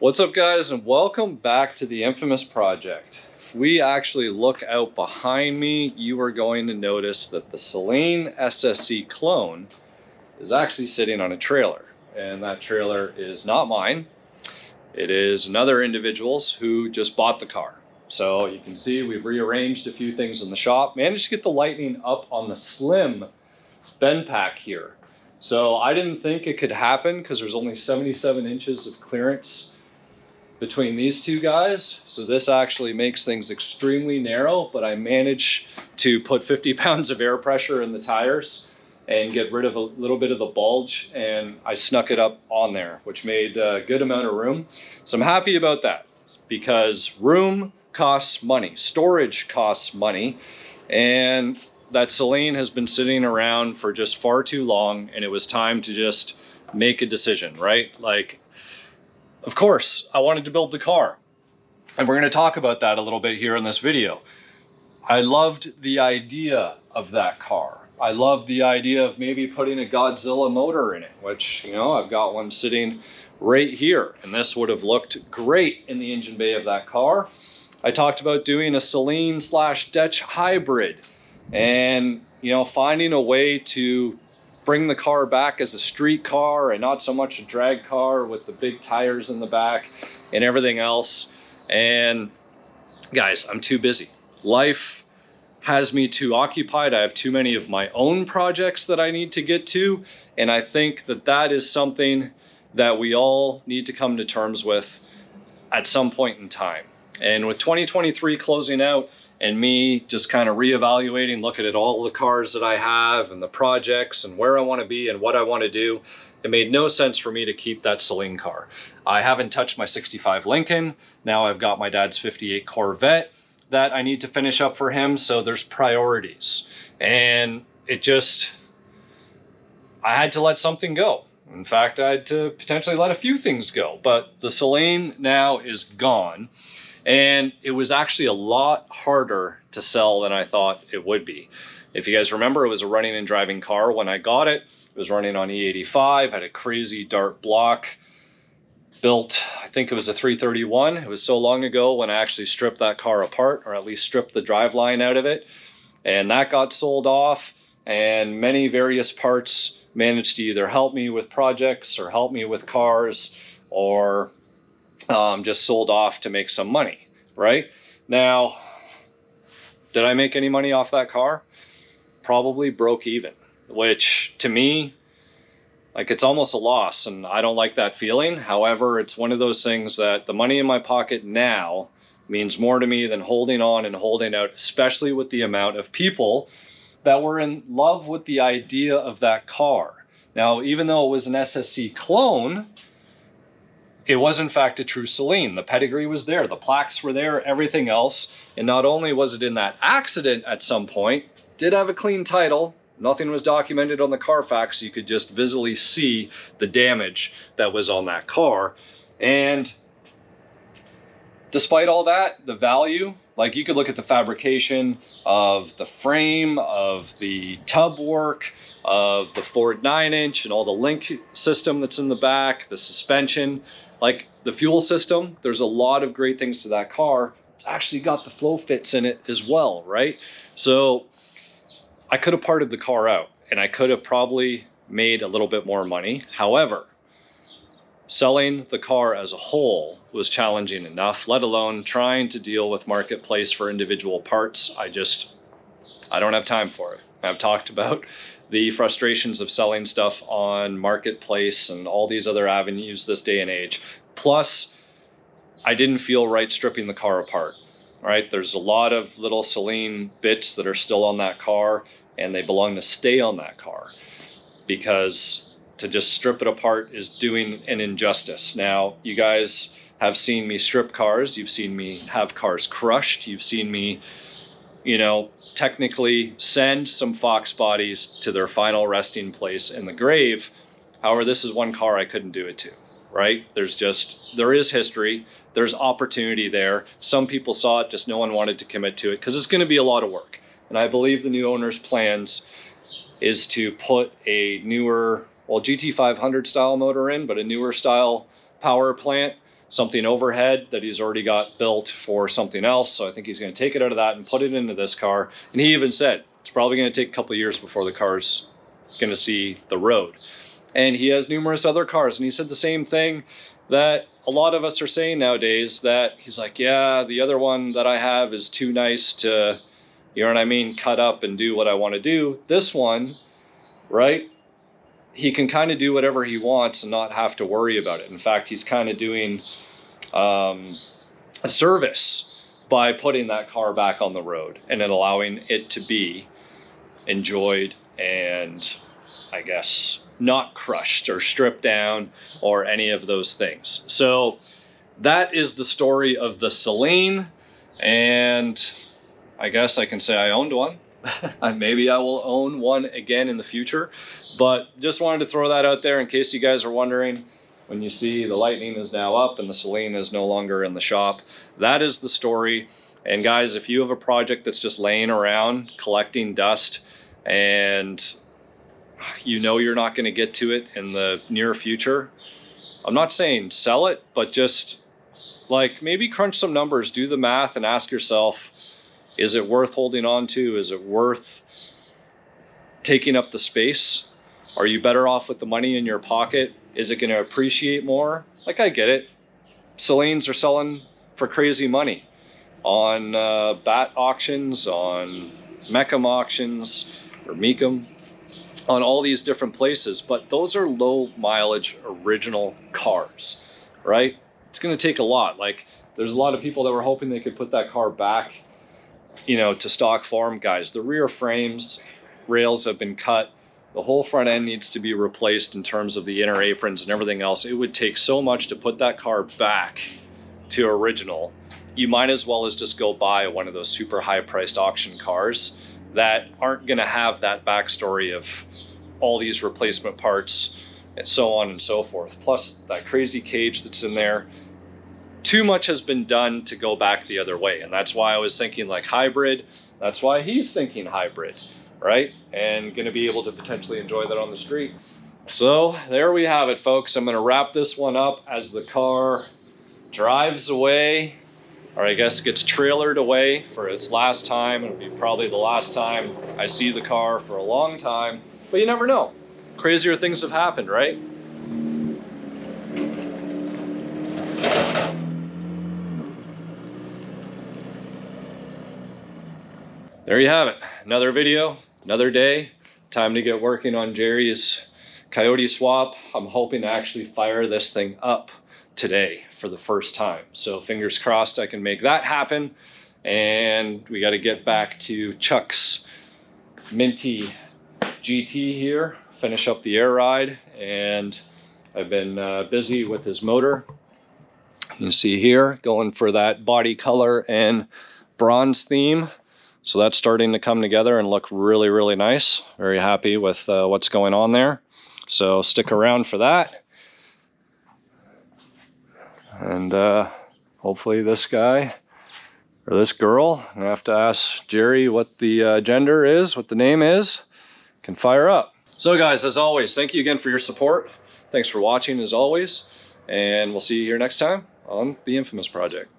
What's up, guys, and welcome back to the infamous project. If we actually look out behind me, you are going to notice that the Saleen SSC Clone is actually sitting on a trailer, and that trailer is not mine. It is another individual's who just bought the car. So you can see we've rearranged a few things in the shop, managed to get the lighting up on the slim bend pack here. So I didn't think it could happen because there's only 77 inches of clearance between these two guys. So this actually makes things extremely narrow, but I managed to put 50 pounds of air pressure in the tires and get rid of a little bit of the bulge, and I snuck it up on there, which made a good amount of room. So I'm happy about that because room costs money, storage costs money, and that Saleen has been sitting around for just far too long, and it was time to just make a decision, right? Like, of course, I wanted to build the car, and we're going to talk about that a little bit here in this video. I loved the idea of that car. I loved the idea of maybe putting a Godzilla motor in it, which, you know, I've got one sitting right here, and this would have looked great in the engine bay of that car. I talked about doing a Saleen/Dutch hybrid and, you know, finding a way to bring the car back as a street car and not so much a drag car with the big tires in the back and everything else. And guys, I'm too busy. Life has me too occupied. I have too many of my own projects that I need to get to. And I think that that is something that we all need to come to terms with at some point in time. And with 2023 closing out, and me just kind of reevaluating, looking at all the cars that I have and the projects and where I want to be and what I want to do, it made no sense for me to keep that Saleen car. I haven't touched my 65 Lincoln. Now I've got my dad's 58 Corvette that I need to finish up for him. So there's priorities. And it just, I had to let something go. In fact, I had to potentially let a few things go. But the Saleen now is gone. And it was actually a lot harder to sell than I thought it would be. If you guys remember, it was a running and driving car when I got it. It was running on E85, had a crazy dart block, built, I think it was a 331. It was so long ago when I actually stripped that car apart, or at least stripped the driveline out of it. And that got sold off, and many various parts managed to either help me with projects or help me with cars, or just sold off to make some money, right? Now, did I make any money off that car? Probably broke even, which to me, like, it's almost a loss, and I don't like that feeling. However, it's one of those things that the money in my pocket now means more to me than holding on and holding out, especially with the amount of people that were in love with the idea of that car. Now, even though it was an SSC Clone, it was in fact a true Saleen. The pedigree was there, the plaques were there, everything else. And not only was it in that accident at some point, did have a clean title, nothing was documented on the Carfax, so you could just visually see the damage that was on that car. And despite all that, the value, like, you could look at the fabrication of the frame, of the tub work, of the Ford 9-inch and all the link system that's in the back, the suspension, like the fuel system. There's a lot of great things to that car. It's actually got the flow fits in it as well, right? So I could have parted the car out and I could have probably made a little bit more money. However, selling the car as a whole was challenging enough, let alone trying to deal with marketplace for individual parts. I don't have time for it. I've talked about the frustrations of selling stuff on marketplace and all these other avenues this day and age. Plus, I didn't feel right stripping the car apart, right? There's a lot of little Saleen bits that are still on that car, and they belong to stay on that car, because to just strip it apart is doing an injustice. Now, you guys have seen me strip cars. You've seen me have cars crushed. You've seen me, you know, technically send some Fox bodies to their final resting place in the grave. However, this is one car I couldn't do it to, right? There is history, there's opportunity there. Some people saw it, just no one wanted to commit to it because it's going to be a lot of work. And I believe the new owner's plans is to put a newer, well, GT500 style motor in, but a newer style power plant something overhead that he's already got built for something else. So I think he's going to take it out of that and put it into this car. And he even said it's probably going to take a couple of years before the car's going to see the road. And he has numerous other cars, and he said the same thing that a lot of us are saying nowadays, that he's like, yeah, the other one that I have is too nice to, you know what I mean, cut up and do what I want to do. This one, right, he can kind of do whatever he wants and not have to worry about it. In fact, he's kind of doing a service by putting that car back on the road and then allowing it to be enjoyed and, I guess, not crushed or stripped down or any of those things. So that is the story of the Saleen, and I guess I can say I owned one. And maybe I will own one again in the future, but just wanted to throw that out there in case you guys are wondering. When you see the Lightning is now up and the Saleen is no longer in the shop, that is the story. And guys, if you have a project that's just laying around collecting dust and you know you're not going to get to it in the near future, I'm not saying sell it, but just like maybe crunch some numbers, do the math and ask yourself, is it worth holding on to? Is it worth taking up the space? Are you better off with the money in your pocket? Is it going to appreciate more? Like, I get it. Saleens are selling for crazy money on bat auctions, on Mecum auctions, or Mecum, on all these different places, but those are low mileage original cars, right? It's going to take a lot. Like, there's a lot of people that were hoping they could put that car back, you know, to stock form. Guys, the rear frames, rails have been cut. The whole front end needs to be replaced in terms of the inner aprons and everything else. It would take so much to put that car back to original. You might as well as just go buy one of those super high priced auction cars that aren't going to have that backstory of all these replacement parts and so on and so forth. Plus that crazy cage that's in there. Too much has been done to go back the other way. And that's why I was thinking like hybrid. That's why he's thinking hybrid, right? And going to be able to potentially enjoy that on the street. So there we have it, folks. I'm going to wrap this one up as the car drives away, or I guess gets trailered away for its last time. It'll be probably the last time I see the car for a long time, but you never know. Crazier things have happened, right? There you have it. Another video, another day. Time to get working on Jerry's Coyote swap. I'm hoping to actually fire this thing up today for the first time. So fingers crossed I can make that happen. And we got to get back to Chuck's Minty GT here, finish up the air ride. And I've been busy with his motor. You can see here, going for that body color and bronze theme. So that's starting to come together and look really, really nice. Very happy with what's going on there. So stick around for that. And hopefully this guy or this girl, I'm gonna have to ask Jerry what the gender is, what the name is, can fire up. So guys, as always, thank you again for your support. Thanks for watching as always. And we'll see you here next time on The Infamous Project.